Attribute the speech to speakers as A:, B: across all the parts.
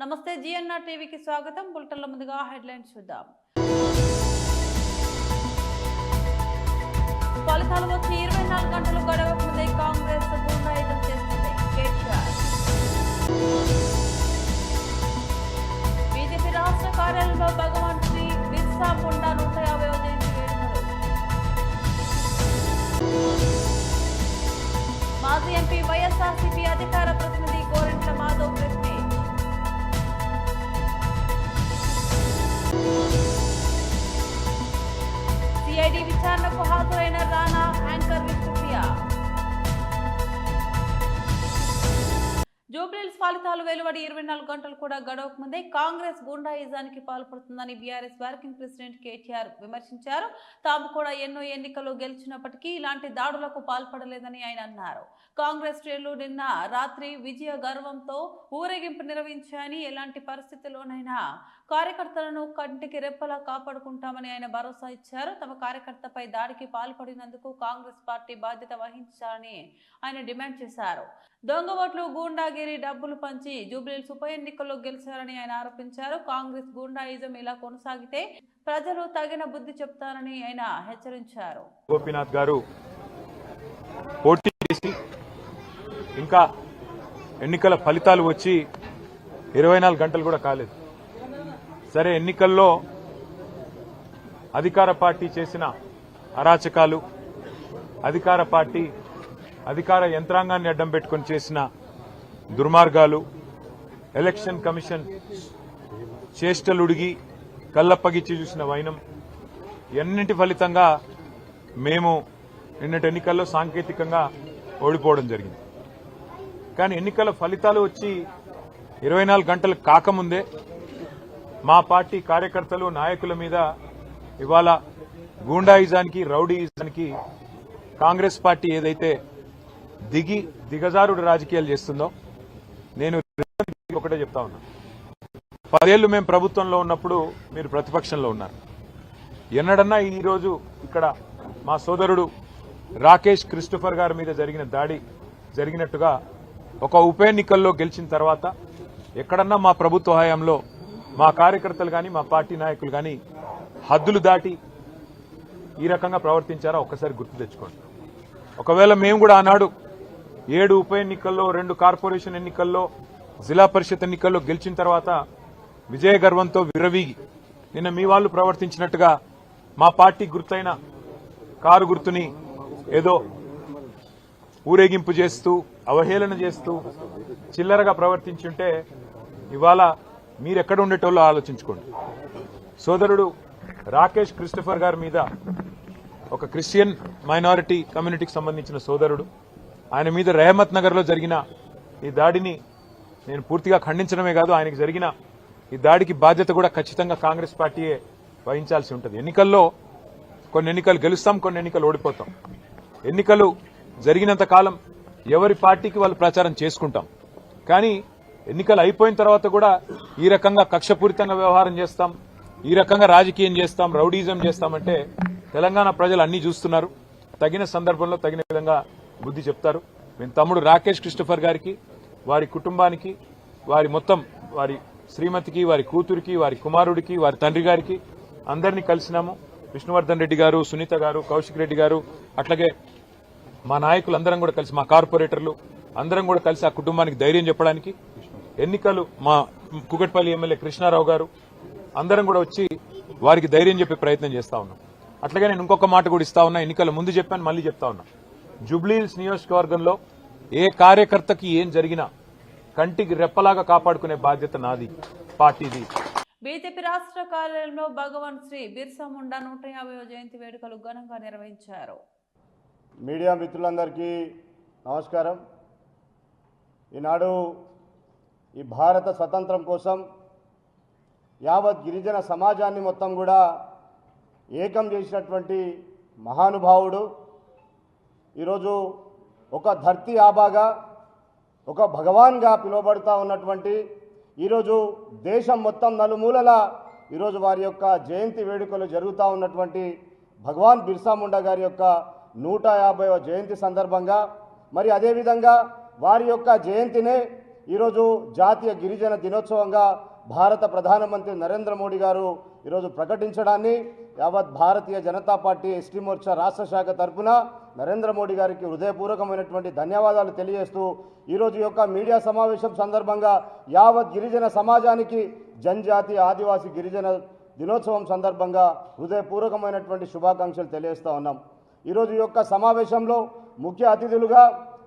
A: నమస్తే జిఎన్ఆర్ టీవీకి స్వాగతం. బులెటిన్ల ముందుగా హెడ్లైన్స్ చూద్దాం. ఫలితాలు వచ్చి 24 గంటలు గడవక ముందే కాంగ్రెస్ గుండాయిజం చేస్తుంది. కేటీఆర్ బీజేపీ రాష్ట్ర కార్యాలయంలో భగవాన్ శ్రీ బిర్సా ముండా 150వ జయంతి వేడుకలు. మాజీ ఎంపీ వైఎస్ఆర్సీపీ అధికార ప్రతినిధి గోరంట్ల మాధవ్ ప్రశ్న. సిఐడి విచారణకు హాజరైన రానా యాంకర్ విష్ణుప్రియ. జూబ్లీహిల్స్ ఫలితాలు వెలువడి 24 గంటలు కూడా గడవక ముందే కాంగ్రెస్ గుండాయిజానికి పాల్పడుతుందని బీఆర్ఎస్ వర్కింగ్ ప్రెసిడెంట్ కేటీఆర్ విమర్శించారు. తాము కూడా ఎన్నో ఎన్నికలు గెలిచినప్పటికీ ఇలాంటి దాడులకు పాల్పడలేదని ఆయన అన్నారు. కాంగ్రెస్ శ్రేణులు నిన్న రాత్రి విజయ గర్వంతో ఊరేగింపు నిర్వహించాయని, ఎలాంటి పరిస్థితుల్లోనైనా కార్యకర్తలను కంటికి రెప్పలా కాపాడుకుంటామని ఆయన భరోసా ఇచ్చారు. తమ కార్యకర్తపై దాడికి పాల్పడినందుకు కాంగ్రెస్ పార్టీ బాధ్యత వహించాలని ఆయన డిమాండ్ చేశారు. దొంగ ఓట్లు, గూండాగిరి, డబ్బులు పంచి జూబ్లీహిల్స్ ఉప ఎన్నికల్లో గెలిచారని ఆయన ఆరోపించారు. కాంగ్రెస్ గూండాయిజం ఇలా కొనసాగితే ప్రజలు తగిన బుద్ధి చెప్తారని ఆయన హెచ్చరించారు.
B: గోపీనాథ్ గారు పోటీ చేసి ఇంకా ఎన్నికల ఫలితాలు వచ్చి 24 గంటలు కూడా కాలేదు. సరే, ఎన్నికల్లో అధికార పార్టీ చేసిన అరాచకాలు, అధికార యంత్రాంగాన్ని అడ్డం పెట్టుకుని చేసిన దుర్మార్గాలు, ఎలక్షన్ కమిషన్ చేష్టలుడిగి కళ్ళప్పగిచ్చి చూసిన వైనం, ఎన్నింటి ఫలితంగా మేము నిన్నటి ఎన్నికల్లో సాంకేతికంగా ఓడిపోవడం జరిగింది. కానీ ఎన్నికల ఫలితాలు వచ్చి 24 గంటలు కాకముందే మా పార్టీ కార్యకర్తలు, నాయకుల మీద ఇవాళ గూండాయిజానికి, రౌడీయిజానికి కాంగ్రెస్ పార్టీ ఏదైతే దిగజారుడు రాజకీయాలు చేస్తుందో, నేను ఒకటే చెప్తా ఉన్నా. 10 ఏళ్లు మేము ప్రభుత్వంలో ఉన్నప్పుడు మీరు ప్రతిపక్షంలో ఉన్నారు. ఎన్నడన్నా ఈరోజు ఇక్కడ మా సోదరుడు రాకేష్ క్రిస్టోఫర్ గారి మీద జరిగిన దాడి జరిగినట్టుగా ఒక ఉప ఎన్నికల్లో గెలిచిన తర్వాత ఎక్కడన్నా మా ప్రభుత్వ హయాంలో మా కార్యకర్తలు కానీ, మా పార్టీ నాయకులు కానీ హద్దులు దాటి ఈ రకంగా ప్రవర్తించారా ఒక్కసారి గుర్తు తెచ్చుకోండి. ఒకవేళ మేము కూడా ఆనాడు 7 ఉప ఎన్నికల్లో, 2 కార్పొరేషన్ ఎన్నికల్లో, జిల్లా పరిషత్ ఎన్నికల్లో గెలిచిన తర్వాత విజయ గర్వంతో విర్రవీగి నిన్న మీ వాళ్ళు ప్రవర్తించినట్టుగా మా పార్టీ గుర్తైన కారు గుర్తుని ఏదో ఊరేగింపు చేస్తూ, అవహేళన చేస్తూ చిల్లరగా ప్రవర్తించుంటే ఇవాళ మీరెక్కడ ఉండేటోళ్ళో ఆలోచించుకోండి. సోదరుడు రాకేష్ క్రిస్టోఫర్ గారి మీద, ఒక క్రిస్టియన్ మైనారిటీ కమ్యూనిటీకి సంబంధించిన సోదరుడు, ఆయన మీద రెహమత్ నగర్ లో జరిగిన ఈ దాడిని నేను పూర్తిగా ఖండించడమే కాదు, ఆయనకు జరిగిన ఈ దాడికి బాధ్యత కూడా ఖచ్చితంగా కాంగ్రెస్ పార్టీయే వహించాల్సి ఉంటుంది. ఎన్నికల్లో కొన్ని ఎన్నికలు గెలుస్తాం, కొన్ని ఎన్నికలు ఓడిపోతాం. ఎన్నికలు జరిగినంత కాలం ఎవరి పార్టీకి వాళ్ళు ప్రచారం చేసుకుంటాం. కానీ ఎన్నికలు అయిపోయిన తర్వాత కూడా ఈ రకంగా కక్షపూరితంగా వ్యవహారం చేస్తాం, ఈ రకంగా రాజకీయం చేస్తాం, రౌడీజం చేస్తామంటే తెలంగాణ ప్రజలు అన్ని చూస్తున్నారు. తగిన సందర్భంలో తగిన విధంగా బుద్ధి చెప్తారు. మేము తమ్ముడు రాకేష్ క్రిస్టోఫర్ గారికి, వారి కుటుంబానికి, వారి శ్రీమతికి, వారి కూతురికి, వారి కుమారుడికి, వారి తండ్రి గారికి అందరినీ కలిసినాము. విష్ణువర్ధన్ రెడ్డి గారు, సునీత గారు, కౌశిక్ రెడ్డి గారు, అట్లాగే మా నాయకులు అందరం కూడా కలిసి, మా కార్పొరేటర్లు అందరం కూడా కలిసి ఆ కుటుంబానికి ధైర్యం చెప్పడానికి, ఎన్నికలు మా కుకట్పల్లి ఎమ్మెల్యే కృష్ణారావు గారు అందరం కూడా వచ్చి వారికి ధైర్యం చెప్పే ప్రయత్నం చేస్తా ఉన్నాం. అట్లాగే నేను ఇంకొక మాట కూడా ఇస్తా ఉన్నా, ఎన్నికల ముందు చెప్పాను, మళ్ళీ చెప్తా ఉన్నా. జూబ్లీహిల్స్ నియోజకవర్గంలో ఏ కార్యకర్తకి ఏం జరిగినా కంటికి రెప్పలాగా కాపాడుకునే బాధ్యత నాది, పార్టీది.
A: బీజేపీ రాష్ట్ర కార్యాలయంలో భగవాన్ శ్రీ బిర్సా ముండా 150వ జయంతి వేడుకలు ఘనంగా నిర్వహించారు.
C: మీడియా మిత్రులందరికీ నమస్కారం. ఈనాడు ఈ భారత స్వతంత్రం కోసం యావత్ గిరిజన సమాజాన్ని మొత్తం కూడా ఏకం చేసినటువంటి మహానుభావుడు, ఈరోజు ఒక ధర్తీ ఆబాగా, ఒక భగవాన్గా పిలువబడుతూ ఉన్నటువంటి, ఈరోజు దేశం మొత్తం నలుమూలల ఈరోజు వారి యొక్క జయంతి వేడుకలు జరుగుతూ ఉన్నటువంటి భగవాన్ బిర్సా ముండా గారి యొక్క 150వ జయంతి సందర్భంగా, మరి అదేవిధంగా వారి యొక్క జయంతినే ఈరోజు జాతీయ గిరిజన దినోత్సవంగా భారత ప్రధానమంత్రి నరేంద్ర మోడీ గారు ఈరోజు ప్రకటించడాన్ని యావత్ భారతీయ జనతా పార్టీ ఎస్టీ మోర్చా రాష్ట్ర శాఖ తరఫున నరేంద్ర మోడీ గారికి హృదయపూర్వకమైనటువంటి ధన్యవాదాలు తెలియజేస్తూ ఈరోజు యొక్క మీడియా సమావేశం సందర్భంగా యావత్ గిరిజన సమాజానికి జనజాతి ఆదివాసీ గిరిజన దినోత్సవం సందర్భంగా హృదయపూర్వకమైనటువంటి శుభాకాంక్షలు తెలియజేస్తూ ఉన్నాం. ఈరోజు ఈ యొక్క సమావేశంలో ముఖ్య అతిథులుగా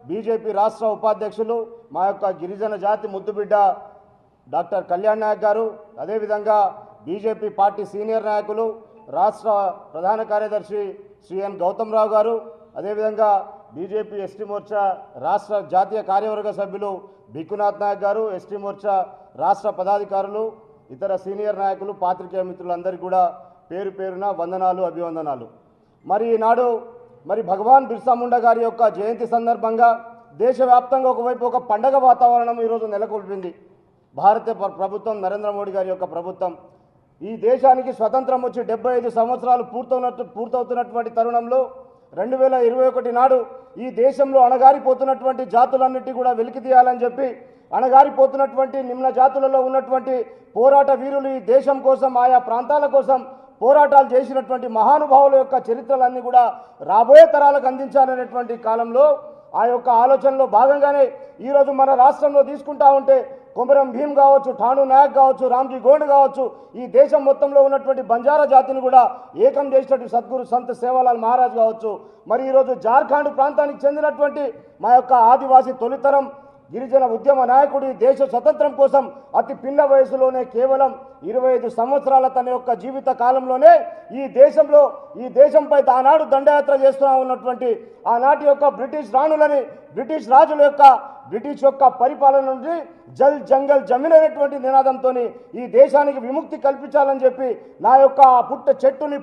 C: బీజేపీ రాష్ట్ర ఉపాధ్యక్షులు మా యొక్క గిరిజన జాతి ముద్దుబిడ్డ డాక్టర్ కళ్యాణ్ నాయక్ గారు, అదేవిధంగా బీజేపీ పార్టీ సీనియర్ నాయకులు రాష్ట్ర ప్రధాన కార్యదర్శి శ్రీ ఎన్ గౌతమ్ రావు గారు, అదేవిధంగా బీజేపీ ఎస్టీ మోర్చా రాష్ట్ర జాతీయ కార్యవర్గ సభ్యులు బిక్కునాథ్ నాయక్ గారు, ఎస్టీ మోర్చా రాష్ట్ర పదాధికారులు, ఇతర సీనియర్ నాయకులు, పాత్రికేయ మిత్రులందరికీ కూడా పేరు పేరున వందనాలు, అభివందనాలు. మరి ఈనాడు భగవాన్ బిర్సా ముండా గారి యొక్క జయంతి సందర్భంగా దేశవ్యాప్తంగా ఒకవైపు ఒక పండగ వాతావరణం ఈరోజు నెలకొల్పింది. భారత ప్రభుత్వం, నరేంద్ర మోడీ గారి యొక్క ప్రభుత్వం ఈ దేశానికి స్వతంత్రం వచ్చి 75 సంవత్సరాలు పూర్తవుతున్నటువంటి తరుణంలో 2021 నాడు ఈ దేశంలో అణగారిపోతున్నటువంటి జాతులన్నిటి కూడా వెలికి తీయాలని చెప్పి అణగారిపోతున్నటువంటి నిమ్న జాతులలో ఉన్నటువంటి పోరాట వీరులు ఈ దేశం కోసం, ఆయా ప్రాంతాల కోసం పోరాటాలు చేసినటువంటి మహానుభావుల యొక్క చరిత్రలన్నీ కూడా రాబోయే తరాలకు అందించాలనేటువంటి కాలంలో ఆ యొక్క ఆలోచనలో భాగంగానే ఈరోజు మన రాష్ట్రంలో తీసుకుంటా ఉంటే కొమరం భీమ్ కావచ్చు, ఠాణు నాయక్ కావచ్చు, రామ్జీ గోండ్ కావచ్చు, ఈ దేశం మొత్తంలో ఉన్నటువంటి బంజారా జాతిని కూడా ఏకం చేసినటువంటి సద్గురు సంత్ సేవాలాల్ మహారాజ్ కావచ్చు, మరి ఈరోజు జార్ఖండ్ ప్రాంతానికి చెందినటువంటి మా యొక్క ఆదివాసీ తొలితరం గిరిజన ఉద్యమ నాయకుడు దేశ స్వతంత్రం కోసం అతి పిల్ల వయసులోనే కేవలం 25 సంవత్సరాల తన యొక్క జీవిత కాలంలోనే ఈ దేశంపై ఆనాడు దండయాత్ర చేస్తూ ఉన్నటువంటి ఆనాటి యొక్క బ్రిటిష్ రాణులని, బ్రిటిష్ యొక్క పరిపాలన నుండి జల్ జంగల్ జమీన్ అనేటువంటి నినాదంతో ఈ దేశానికి విముక్తి కల్పించాలని చెప్పి నా యొక్క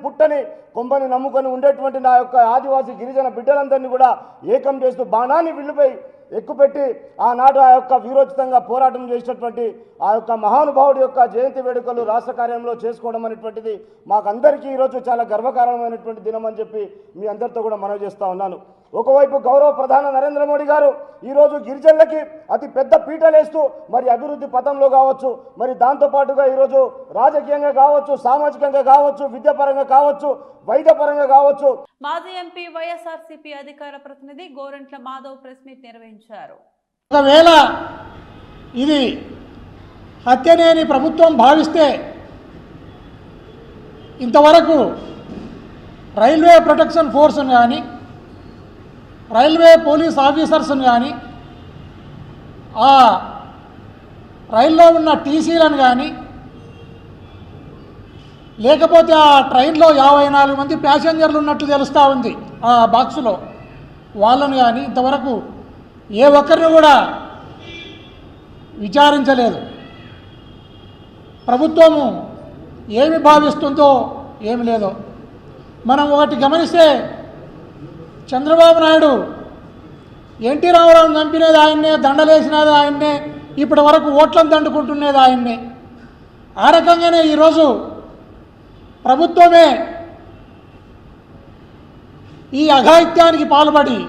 C: పుట్టని కొంబని నమ్ముకొని ఉండేటువంటి నా యొక్క ఆదివాసీ గిరిజన బిడ్డలందరినీ కూడా ఏకం చేస్తూ బాణాన్ని విల్లుపై ఎక్కుపెట్టి ఆనాడు ఆ యొక్క వీరోచితంగా పోరాటం చేసినటువంటి ఆ యొక్క మహానుభావుడి యొక్క జయంతి వేడుకలు రాష్ట్ర కార్యంలో చేసుకోవడం అనేటువంటిది మాకందరికీ ఈరోజు చాలా గర్వకారణమైనటువంటి దినం అని చెప్పి మీ అందరితో కూడా మనవి చేస్తూ ఉన్నాను. ఒకవైపు గౌరవ ప్రధాని నరేంద్ర మోడీ గారు ఈరోజు గిరిజనులకి అతి పెద్ద పీటలేస్తూ మరి అభివృద్ధి పథంలో కావచ్చు, మరి దాంతోపాటుగా ఈరోజు రాజకీయంగా కావచ్చు, సామాజికంగా కావచ్చు, విద్యాపరంగా కావచ్చు, వైద్యపరంగా కావచ్చు.
A: మాజీ ఎంపీ వైఎస్ఆర్సీపీ అధికార ప్రతినిధి గోరంట్ల మాధవ్ ప్రెస్ మీట్ నిర్వహించారు.
D: ఒకవేళ ఇది హత్యనేని ప్రభుత్వం భావిస్తే ఇంతవరకు రైల్వే ప్రొటెక్షన్ ఫోర్స్ను కానీ, రైల్వే పోలీస్ ఆఫీసర్స్ను కానీ, ఆ రైల్లో ఉన్న టీసీలను కానీ, లేకపోతే ఆ ట్రైన్లో 54 మంది ప్యాసింజర్లు ఉన్నట్టు తెలుస్తూ ఉంది ఆ బాక్సులో, వాళ్ళను కానీ ఇంతవరకు ఏ ఒక్కరిని కూడా విచారించలేదు. ప్రభుత్వము ఏమి భావిస్తుందో ఏమి లేదో మనం ఒకటి గమనిస్తే, చంద్రబాబు నాయుడు ఎన్టీ రామారావును చంపినది ఆయన్నే, దండలేసినది ఆయన్నే, ఇప్పటి వరకు ఓట్లను దండుకుంటున్నది ఆయన్నే. ఆ రకంగానే ఈరోజు ప్రభుత్వమే ఈ అఘాయిత్యానికి పాల్పడి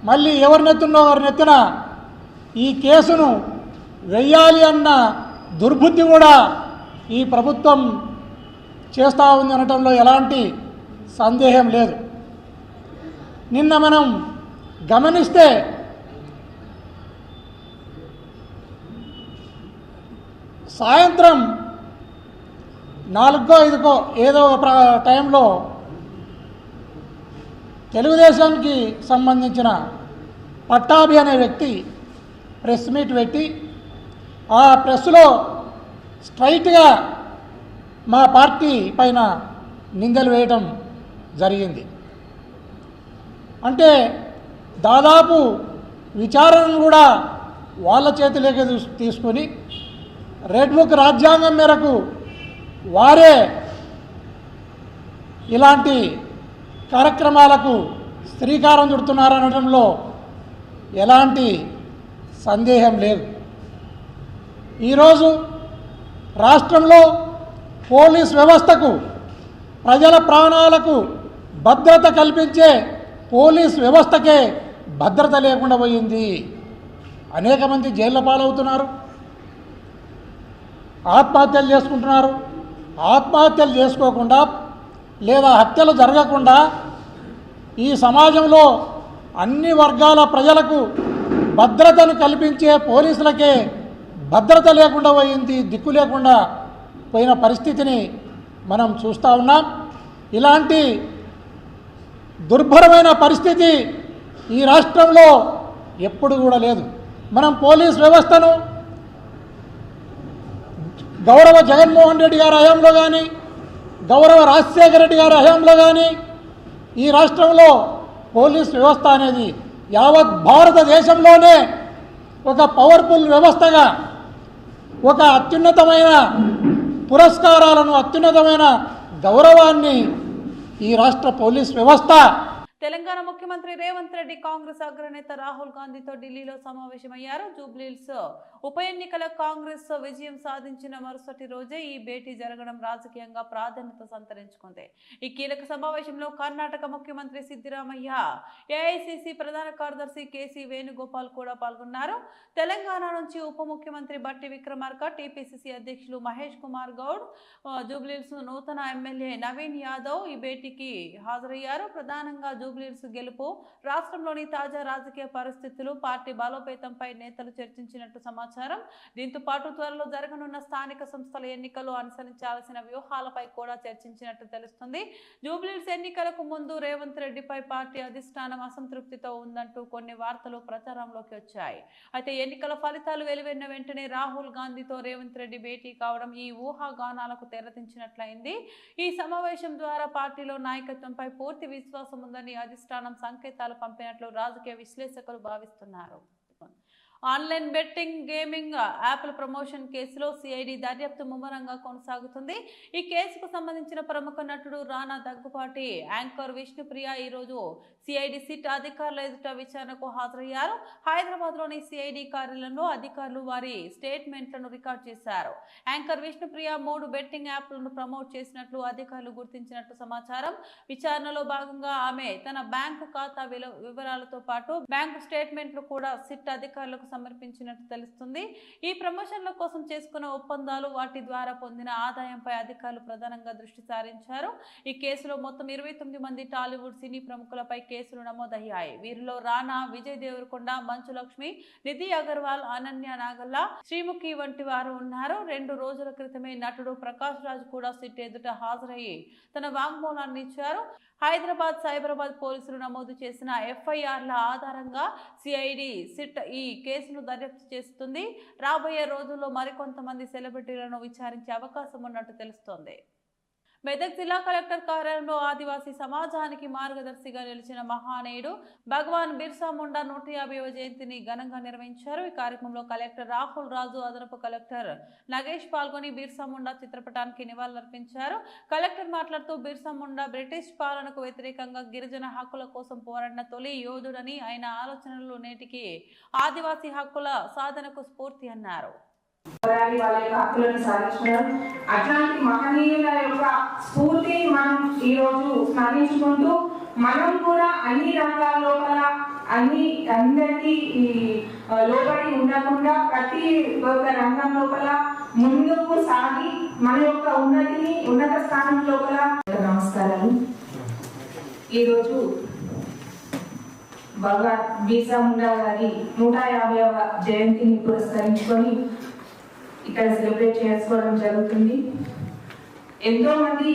D: మళ్ళీ ఎవరినెత్తున్నో వారినెత్తిన ఈ కేసును వెయ్యాలి అన్న దుర్బుద్ధి కూడా ఈ ప్రభుత్వం చేస్తూ ఉంది అనటంలో ఎలాంటి సందేహం లేదు. నిన్న మనం గమనిస్తే సాయంత్రం 4-5 ఏదో టైంలో తెలుగుదేశానికి సంబంధించిన పట్టాభి అనే వ్యక్తి ప్రెస్ మీట్ పెట్టి ఆ ప్రెస్లో స్ట్రైట్గా మా పార్టీ పైన నిందలు వేయటం జరిగింది. అంటే దాదాపు విచారణను కూడా వాళ్ళ చేతిలోకి తీసుకొని రెడ్ బుక్ రాజ్యాంగం మేరకు వారే ఇలాంటి కార్యక్రమాలకు శ్రీకారం చుడుతున్నారనడంలో ఎలాంటి సందేహం లేదు. ఈరోజు రాష్ట్రంలో పోలీస్ వ్యవస్థకు, ప్రజల ప్రాణాలకు భద్రత కల్పించే పోలీస్ వ్యవస్థకే భద్రత లేకుండా పోయింది. అనేక మంది జైళ్ళ పాలవుతున్నారు, ఆత్మహత్యలు చేసుకుంటున్నారు. ఆత్మహత్యలు చేసుకోకుండా లేదా హత్యలు జరగకుండా ఈ సమాజంలో అన్ని వర్గాల ప్రజలకు భద్రతను కల్పించే పోలీసులకే భద్రత లేకుండా పోయింది, దిక్కు లేకుండా పోయిన పరిస్థితిని మనం చూస్తూ ఉన్నాం. ఇలాంటి దుర్భరమైన పరిస్థితి ఈ రాష్ట్రంలో ఎప్పుడు కూడా లేదు. మనం పోలీస్ వ్యవస్థను గౌరవ జగన్మోహన్ రెడ్డి గారి హయాంలో కానీ, గౌరవ రాజశేఖర రెడ్డి గారి హయాంలో కానీ ఈ రాష్ట్రంలో పోలీస్ వ్యవస్థ అనేది యావత్ భారతదేశంలోనే ఒక పవర్ఫుల్ వ్యవస్థగా, ఒక అత్యున్నతమైన పురస్కారాలను, అత్యున్నతమైన గౌరవాన్ని ఈ రాష్ట్ర పోలీస్ వ్యవస్థ.
A: తెలంగాణ ముఖ్యమంత్రి రేవంత్ రెడ్డి కాంగ్రెస్ అగ్రనేత రాహుల్ గాంధీతో ఢిల్లీలో సమావేశమయ్యారు. జూబ్లీహిల్స్ ఉప ఎన్నికల కాంగ్రెస్ విజయం సాధించిన మరుసటి రోజే ఈ భేటీ జరగడం రాజకీయంగా ప్రాధాన్యత సంతరించుకుంది. ఈ కీలక సమావేశంలో కర్ణాటక ముఖ్యమంత్రి సిద్దిరామయ్య, ఏఐసిసి ప్రధాన కార్యదర్శి కేసీ వేణుగోపాల్ కూడా పాల్గొన్నారు. తెలంగాణ నుంచి ఉప ముఖ్యమంత్రి బట్టి విక్రమార్క, టీపీసీసీ అధ్యక్షులు మహేష్ కుమార్ గౌడ్, జూబ్లీహిల్స్ నూతన ఎమ్మెల్యే నవీన్ యాదవ్ ఈ భేటీకి హాజరయ్యారు. ప్రధానంగా జూబ్లీహిల్స్ గెలుపు, రాష్ట్రంలోని తాజా రాజకీయ పరిస్థితులు, పార్టీ బలోపేతంపై నేతలు చర్చించినట్టు సమాచారం. దీంతో పాటు త్వరలో జరగనున్న స్థానిక సంస్థల ఎన్నికలు అనుసరించాల్సిన వ్యూహాలపై కూడా చర్చించినట్టు తెలుస్తుంది. జూబ్లీహిల్స్ ఎన్నికలకు ముందు రేవంత్ రెడ్డిపై పార్టీ అధిష్టానం అసంతృప్తితో ఉందంటూ కొన్ని వార్తలు ప్రచారంలోకి వచ్చాయి. అయితే ఎన్నికల ఫలితాలు వెలువడిన వెంటనే రాహుల్ గాంధీతో రేవంత్ రెడ్డి భేటీ కావడం ఈ ఊహాగానాలకు తెరదించినట్లయింది. ఈ సమావేశం ద్వారా పార్టీలో నాయకత్వంపై పూర్తి విశ్వాసం ఉందని అధిష్టానం సంకేతాలు పంపినట్లు రాజకీయ విశ్లేషకులు భావిస్తున్నారు. ఆన్లైన్ బెట్టింగ్ గేమింగ్ యాప్ల ప్రమోషన్ కేసులో సిఐడి దర్యాప్తు ముమ్మరంగా కొనసాగుతుంది. ఈ కేసుకు సంబంధించిన ప్రముఖ నటుడు రానా దగ్గుపాటి, యాంకర్ విష్ణుప్రియ ఈరోజు సిఐడి సిట్ అధికారుల ఎదుట విచారణకు హాజరయ్యారు. హైదరాబాద్లోని సిఐడి కార్యాలయంలో అధికారులు వారి స్టేట్మెంట్లను రికార్డు చేశారు. యాంకర్ విష్ణుప్రియ 3 బెట్టింగ్ యాప్లను ప్రమోట్ చేసినట్లు అధికారులు గుర్తించినట్టు సమాచారం. విచారణలో భాగంగా ఆమె తన బ్యాంకు ఖాతా వివరాలతో పాటు బ్యాంకు స్టేట్మెంట్లు కూడా సిట్ అధికారులకు సమర్పించినట్టు తెలుస్తుంది. ఈ ప్రమోషన్ల కోసం చేసుకున్న ఒప్పందాలు, వాటి ద్వారా పొందిన ఆదాయంపై అధికారులు ప్రధానంగా దృష్టి సారించారు. ఈ కేసులో మొత్తం 29 మంది టాలీవుడ్ సినీ ప్రముఖులపై కేసులు నమోదయ్యాయి. వీరిలో రానా, విజయ్ దేవరకొండ, మంచు లక్ష్మి, నిధి అగర్వాల్, అనన్య నాగల్లా, శ్రీముఖి వంటి వారు ఉన్నారు. 2 రోజుల క్రితమే నటుడు ప్రకాష్ రాజ్ కూడా సిట్ ఎదుట హాజరయ్యి తన వాంగ్మూలాన్ని ఇచ్చారు. హైదరాబాద్, సైబరాబాద్ పోలీసులు నమోదు చేసిన ఎఫ్ఐఆర్ల ఆధారంగా సిఐడి సిట్ ఈ కేసును దర్యాప్తు చేస్తుంది. రాబోయే రోజుల్లో మరికొంతమంది సెలబ్రిటీలను విచారించే అవకాశం ఉన్నట్టు తెలుస్తోంది. మెదక్ జిల్లా కలెక్టర్ కార్యాలయంలో ఆదివాసీ సమాజానికి మార్గదర్శిగా నిలిచిన మహానీయుడు భగవాన్ బిర్సా ముండా 150వ జయంతిని ఘనంగా నిర్వహించారు. ఈ కార్యక్రమంలో కలెక్టర్ రాహుల్ రాజు, అదనపు కలెక్టర్ నగేష్ పాల్గొని బిర్సా ముండా చిత్రపటానికి నివాళులర్పించారు. కలెక్టర్ మాట్లాడుతూ బిర్సా ముండా బ్రిటిష్ పాలనకు వ్యతిరేకంగా గిరిజన హక్కుల కోసం పోరాడిన తొలి యోధుడని, ఆయన ఆలోచనలు నేటికి ఆదివాసీ హక్కుల సాధనకు స్ఫూర్తి అన్నారు.
E: వాళ్ళ యొక్క హక్కులను సాధించడం, అట్లాంటి మహనీయుల యొక్క స్ఫూర్తిని మనం ఈరోజు స్మరించుకుంటూ మనం కూడా అన్ని రంగాల లోపల అందరికీ లోబడి ఉండకుండా ప్రతి ఒక్క రంగం లోపల ముందుకు సాగి మన యొక్క ఉన్నత స్థానం లోపల. నమస్కారాలు. ఈరోజు భగవాన్ బిర్సా ముండా గారి 150వ జయంతిని పురస్కరించుకొని ఇక్కడ సెలబ్రేట్ చేసుకోవడం జరుగుతుంది. ఎంతో మంది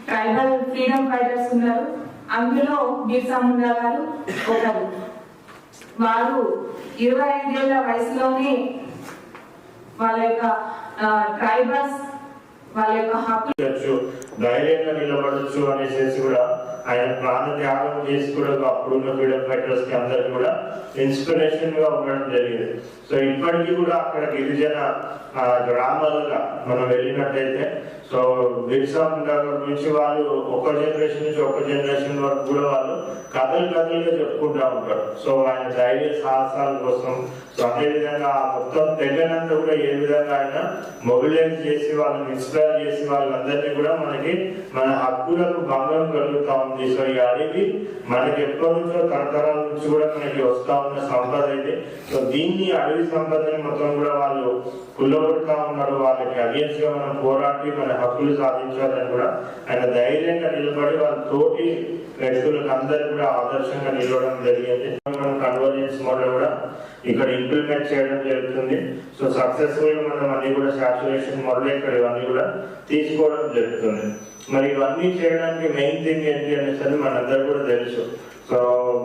E: ట్రైబల్ ఫ్రీడమ్ ఫైటర్స్ ఉన్నారు, అందులో బిర్సా ముండా గారు ఒకరు. వారు 25 ఏళ్ల వయసులోనే వాళ్ళ యొక్క ట్రైబల్స్ వాళ్ళ యొక్క హక్కు
F: ధైర్యంగా నిలబడచ్చు అనేసి కూడా ఆయన ప్రాణ త్యాగం చేసి కూడా అప్పుడున్న ఫ్రీడమ్ ఫైటర్స్ కి అందరికి కూడా ఇన్స్పిరేషన్ గా ఉండడం జరిగింది. సో ఇప్పటికీ కూడా అక్కడ గిరిజన గ్రామాలుగా మనం వెళ్ళినట్టయితే సో బిర్సా ముండా గురించి వాళ్ళు ఒక జనరేషన్ నుంచి ఒక జనరేషన్ వరకు కూడా వాళ్ళు కథలుగా చెప్పుకుంటా ఉంటారు. సో ఆయన ధైర్య సాహసాల కోసం సో అదేవిధంగా మొత్తం తెగనంతా కూడా ఏ విధంగా ఆయన మొబిలైజ్ చేసి వాళ్ళని ఇన్స్పైర్ చేసి వాళ్ళందరినీ కూడా మనకి మన హక్కులకు భంగం కలుగుతా ఉంది. సో ఇక అనేది మనకి ఎప్పటి నుంచో తరతరాల నుంచి కూడా మనకి వస్తా ఉన్న సంపద అయితే. సో దీన్ని అడవి సంపదని మొత్తం కూడా వాళ్ళు కుల్లగొడతా ఉన్నారు. వాళ్ళకి అగేన్స్ గా మనం పోరాడి మన హక్కులు సాధించాలని కూడా ఆయన ధైర్యంగా నిలబడి వాళ్ళ తోటి వ్యక్తులకు అందరూ కూడా ఆదర్శంగా నిలవడం జరిగింది. మనం కన్వర్జెన్స్ మోడల్ కూడా ఇక్కడ ఇంప్లిమెంట్ చేయడం జరుగుతుంది. సో సక్సెస్ఫుల్ గా మనం అన్ని కూడా సాచురేషన్ మోడల్ ఇక్కడ ఇవన్నీ కూడా తీసుకోవడం జరుగుతుంది. మరి ఇవన్నీ చేయడానికి మెయిన్ థింగ్ ఏంటి అనేసి మనందరూ కూడా తెలుసు. సో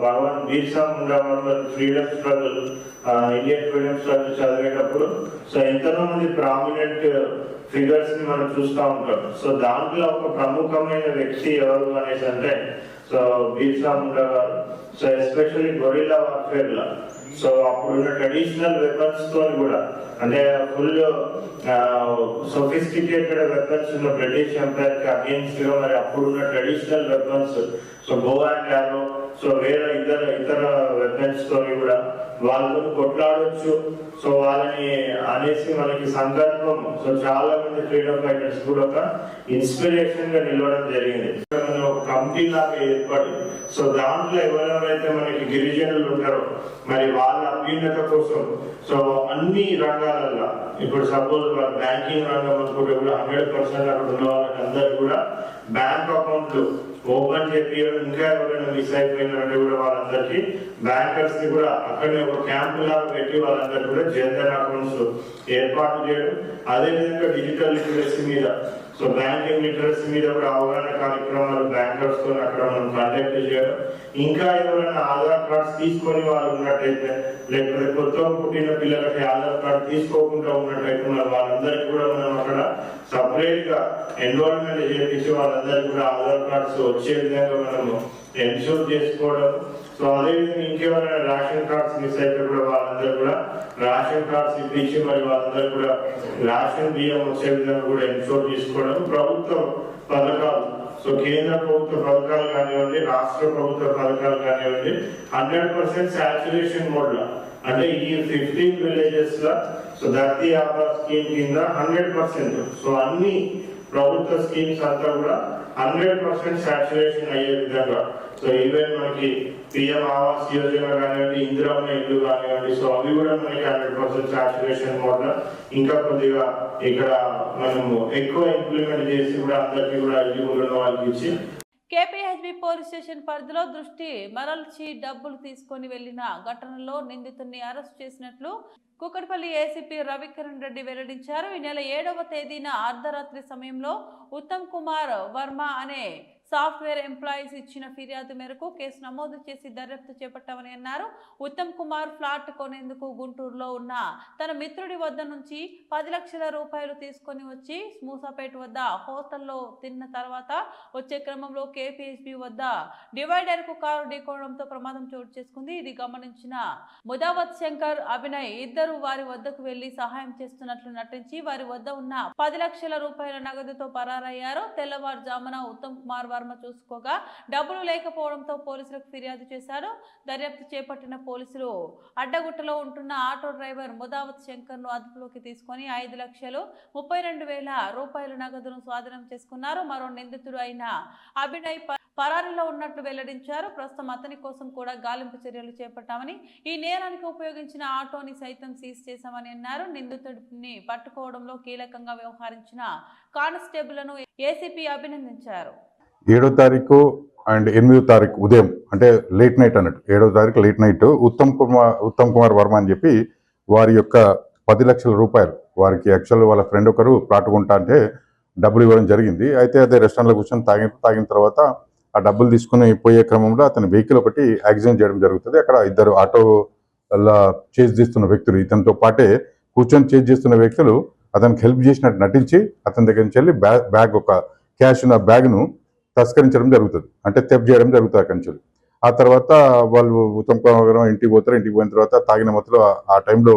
F: భగవాన్ బిర్సా ముండా వారు freedom struggle, Indian freedom struggle చదివేటప్పుడు సో ఎంతో మంది ప్రామినెంట్ ఫిగర్స్ ని మనం చూస్తూ ఉంటాం. సో దాంట్లో ఒక ప్రముఖమైన వ్యక్తి ఎవరు అనేసి అంటే సో బిర్సా ముండా గారు. సో ఎస్పెషల్లీ గొరిల్లా వార్ఫేర్ లా సో అప్పుడున్న ట్రెడిషనల్ వెపన్స్ తో కూడా అంటే ఫుల్ సొఫిస్టికేటెడ్ వెపన్స్ ఉన్న బ్రిటిష్ ఎంపైర్ కి అగేన్స్ట్ గా మరి అప్పుడున్న ట్రెడిషనల్ వెపన్స్ సో బో అండ్ యారో సో వేరే ఇతర వెపన్స్ తో కూడా వాళ్ళతో కొట్లాడొచ్చు. సో వాళ్ళని అనేసి మనకి సందర్భం సో చాలా మంది ఫ్రీడమ్ ఫైటర్స్ కూడా ఒక ఇన్స్పిరేషన్ గా నిలవడం జరిగింది. ఒక కమిటీ లాగా ఏర్పడి సో దాంట్లో ఎవరెవరైతే మనకి గిరిజనులు ఉంటారో మరి వాళ్ళ అభ్యున్నత కోసం సో అన్ని రంగాలలో ఇప్పుడు సపోజ్ వాళ్ళ బ్యాంకింగ్ రంగం అనుకుంటే కూడా 100% అక్కడ ఉన్న వాళ్ళకి అందరు కూడా బ్యాంక్ అకౌంట్లు ఓపెన్ చెప్పి ఇంకా ఎవరైనా మిస్ అయిపోయినారంటే కూడా వాళ్ళందరికీ బ్యాంకర్స్ ని కూడా అక్కడనే ఒక క్యాంపు లాగా పెట్టి వాళ్ళందరూ కూడా జనరల్ అకౌంట్స్ ఏర్పాటు చేయడం. అదేవిధంగా డిజిటల్ లిటరసీ మీద సో బ్యాంకింగ్ లిటరసీ మీద కూడా అవగాహన కార్యక్రమాలు బ్యాంకర్స్ తో అక్కడ మనం కండక్ట్ చేయడం. ఇంకా ఎవరైనా ఆధార్ కార్డ్స్ తీసుకొని వాళ్ళు ఉన్నట్టయితే లేకపోతే కొత్తగా పుట్టిన పిల్లలకి ఆధార్ కార్డు తీసుకోకుండా ఉన్నట్టయితే మరి వాళ్ళందరికీ కూడా మనం అక్కడ సపరేట్ గా ఎన్రోల్మెంట్ చేపించి వాళ్ళందరికీ కూడా ఆధార్ కార్డ్స్ వచ్చే విధంగా మనము ఎన్షూర్ చేసుకోవడం. సో అదేవిధంగా ఇంకెవరైనా రేషన్ కార్డ్స్ మిస్ అయితే కూడా వాళ్ళందరూ కూడా రేషన్ కార్డ్స్ ఇప్పించి మరి వాళ్ళందరూ కూడా రేషన్ బియ్యం వచ్చే విధంగా కూడా ఎన్షూర్ చేసుకోవడం. ప్రభుత్వ పథకాలు సో కేంద్ర ప్రభుత్వ పథకాలు కానివ్వండి, రాష్ట్ర ప్రభుత్వ పథకాలు కానివ్వండి 100% సాచురేషన్ మోడ్ లో అంటే ఈ 15 విలేజెస్ లో సో ధర్తీ ఆబా స్కీమ్ కింద 100% సో అన్ని ప్రభుత్వ స్కీమ్స్ అంతా కూడా 100% సాచురేషన్ అయ్యే విధంగా సో ఈవెన్ మనకి పిఎం ఆవాస్ యోజన కానివ్వండి, ఇందిరమ్మ ఇల్లు కానివ్వండి సో అవి కూడా మనకి 100% సాచురేషన్ మోడ్ ఇంకా కొద్దిగా ఇక్కడ మనము ఎక్కువ ఇంప్లిమెంట్ చేసి కూడా అందరికీ కూడా ఎలిజిబుల్ ఉన్న వాళ్ళకి ఇచ్చి.
A: కేపీహెచ్బీ పోలీస్ స్టేషన్ పరిధిలో దృష్టి మరల్చి డబ్బులు తీసుకొని వెళ్లిన ఘటనలో నిందితుడిని అరెస్ట్ చేసినట్లు కూకట్పల్లి ఏసీపీ రవికిరణ్ రెడ్డి వెల్లడించారు. ఈ నెల 7వ తేదీన అర్ధరాత్రి సమయంలో ఉత్తమ్ కుమార్ వర్మ అనే సాఫ్ట్వేర్ ఎంప్లాయీస్ ఇచ్చిన ఫిర్యాదు మేరకు కేసు నమోదు చేసి దర్యాప్తు చేపట్టామని అన్నారు. ఉత్తమ్ కుమార్ ఫ్లాట్ కొనేందుకు గుంటూరులో ఉన్న తన మిత్రుడి వద్ద నుంచి 10 లక్షల రూపాయలు తీసుకొని వచ్చి మూసాపేట వద్ద హోటల్లో తిన్న తర్వాత వచ్చే క్రమంలో కేపీహెచ్బీ వద్ద డివైడర్ కు కారు ఢీకోవడంతో ప్రమాదం చోటు చేసుకుంది. ఇది గమనించిన ముదావత్ శంకర్, అభినయ్ ఇద్దరు వారి వద్దకు వెళ్లి సహాయం చేస్తున్నట్లు నటించి వారి వద్ద ఉన్న 10 లక్షల రూపాయల నగదుతో పరారయ్యారు. తెల్లవారుజామున ఉత్తమ్ కుమార్ వర్మ చూసుకోగా డబ్బులు లేకపోవడంతో పోలీసులకు ఫిర్యాదు చేశారు. దర్యాప్తు చేపట్టిన పోలీసులు అడ్డగుట్టలో ఉంటున్న ఆటో డ్రైవర్ ముదావత్ శంకర్ ను అదుపులోకి తీసుకొని 5,32,000 రూపాయల నగదును స్వాధీనం చేసుకున్నారు. మరో నిందితుడు అయిన అభినయ్ పరారీలో ఉన్నట్లు వెల్లడించారు. ప్రస్తుతం అతని కోసం కూడా గాలింపు చర్యలు చేపట్టామని, ఈ నేరానికి ఉపయోగించిన ఆటోని సైతం సీజ్ చేశామని అన్నారు. నిందితుడిని పట్టుకోవడంలో కీలకంగా వ్యవహరించిన కానిస్టేబుల్లను ఏసీపీ అభినందించారు.
G: 7వ తారీఖు అండ్ 8వ తారీఖు ఉదయం అంటే లేట్ నైట్ అన్నట్టు 7వ తారీఖు లేట్ నైట్ ఉత్తమ్ కుమార్ వర్మ అని చెప్పి వారి యొక్క 10 లక్షల రూపాయలు వారికి యాక్చువల్ వాళ్ళ ఫ్రెండ్ ఒకరు ప్లాట్ కొంటా అంటే డబ్బులు ఇవ్వడం జరిగింది. అయితే అదే రెస్టారెంట్లో కూర్చొని తాగిన తర్వాత ఆ డబ్బులు తీసుకుని పోయే క్రమంలో అతని వెహికల్ ఒకటి యాక్సిడెంట్ చేయడం జరుగుతుంది. అక్కడ ఇద్దరు ఆటో చేజ్ చేస్తున్న వ్యక్తులు ఇతనితో పాటే కూర్చొని చేజ్ చేస్తున్న వ్యక్తులు అతనికి హెల్ప్ చేసినట్టు నటించి అతని దగ్గర నుంచి వెళ్ళి బ్యాగ్ ఒక క్యాష్ ఉన్న బ్యాగ్ను తస్కరించడం జరుగుతుంది, అంటే థెఫ్ట్ చేయడం జరుగుతుంది అక్కడి నుంచి. ఆ తర్వాత వాళ్ళు ఉత్తమ్ కుమార్ ఇంటికి పోతారు. ఇంటికి పోయిన తర్వాత తాగిన మొత్తంలో ఆ టైంలో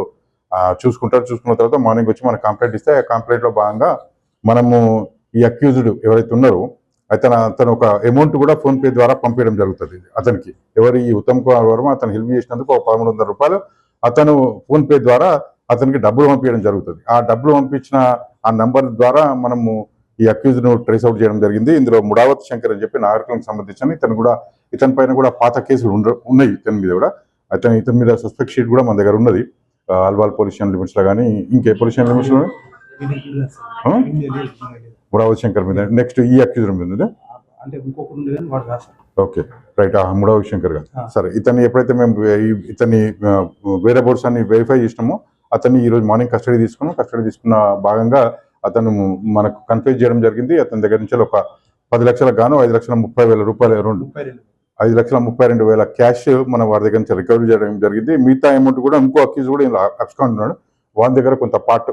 G: చూసుకున్న తర్వాత మార్నింగ్ వచ్చి మనకు కంప్లైంట్ ఇస్తే ఆ కంప్లైంట్లో భాగంగా మనము ఈ అక్యూజ్డ్ ఎవరైతే ఉన్నారో అతను ఒక అమౌంట్ కూడా ఫోన్పే ద్వారా పంపించడం జరుగుతుంది అతనికి. ఎవరు ఈ ఉత్తమ్ కుమార్ వర్మ అతను హెల్ప్ చేసినందుకు ఒక 1,100 రూపాయలు అతను ఫోన్పే ద్వారా అతనికి డబ్బులు పంపించడం జరుగుతుంది. ఆ డబ్బులు పంపించిన ఆ నంబర్ ద్వారా మనము ఈ అక్యూజ్ను ట్రేస్ అవుట్ చేయడం జరిగింది. ఇందులో ముడావత్ శంకర్ అని చెప్పి నాగరికలకు సంబంధించిన ఇతని పైన కూడా పాత కేసులు ఉన్నాయి. ఇతని మీద కూడా ఇతని మీద సస్పెక్ట్ షీట్ కూడా మన దగ్గర ఉన్నది. అల్వాల్ పోలీస్ స్టేషన్ లిమిట్స్ లో కానీ ఇంకే పోలీస్ స్టేషన్ లిమిట్స్ లో ముడావత్ శంకర్ మీద నెక్స్ట్ ఈ అక్యూజర్ మీద ఓకే రైట్. ముడావత్ శంకర్ గారు సరే. ఇతన్ని ఎప్పుడైతే మేము ఇతన్ని వేరే బోర్డ్స్ అన్ని వెరిఫై చేసినామో అతన్ని ఈ రోజు మార్నింగ్ కస్టడీ తీసుకున్న భాగంగా అతను మనకు కన్ఫ్యూజ్ చేయడం జరిగింది. అతని దగ్గర నుంచి ఒక 10 లక్షలకు గాను 5,30,000 రూపాయలు అరౌండ్ 5,32,000 క్యాష్ మనం వారి దగ్గర నుంచి రికవరీ చేయడం జరిగింది. మిగతా అమౌంట్ కూడా ఇంకో అక్యూజ్ కూడా ఇలా అబ్స్కాండ్ ఉన్నాడు. వారి దగ్గర కొంత పార్ట్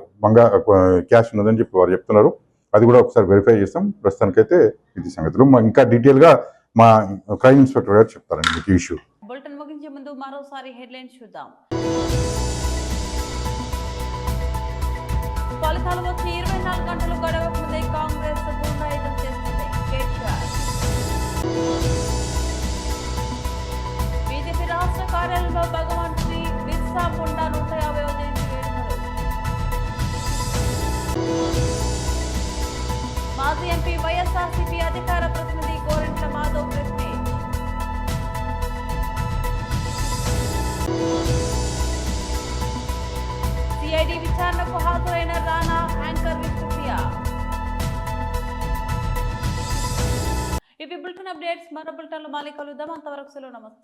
G: క్యాష్ ఉన్నదని చెప్పి వారు చెప్తున్నారు. అది కూడా ఒకసారి వెరిఫై చేస్తాం. ప్రస్తుతానికైతే ఇది సంగతులు. ఇంకా డీటెయిల్ గా మా క్రైమ్ ఇన్స్పెక్టర్ గారు చెప్తారండి మీకు ఇష్యూ.
A: బులెటిన్ ముగించే ముందు మరోసారి హెడ్లైన్స్ చూద్దాం. ఫలితాలు వచ్చి 24 గంటలు గడవక ముందే కాంగ్రెస్ గుండాయిజం చేస్తుంది కేటీఆర్. బీజేపీ రాష్ట్ర కార్యాలయంలో భగవాన్ శ్రీ బిర్సా ముండా 150వ జయంతి వేడుకలు. మాజీ ఎంపీ వైఎస్ఆర్సీపీ అధికార ప్రతినిధి Gorantla Madhav press meet. CID విచారణకు హాజరైన రానా యాంకర్ విష్ణుప్రియ. ఇవి బులెటిన్ అప్డేట్స్. మరో బులెటిన్లో మళ్ళీ కలుద్దాం. అంతవరకు సెలవు. నమస్తే.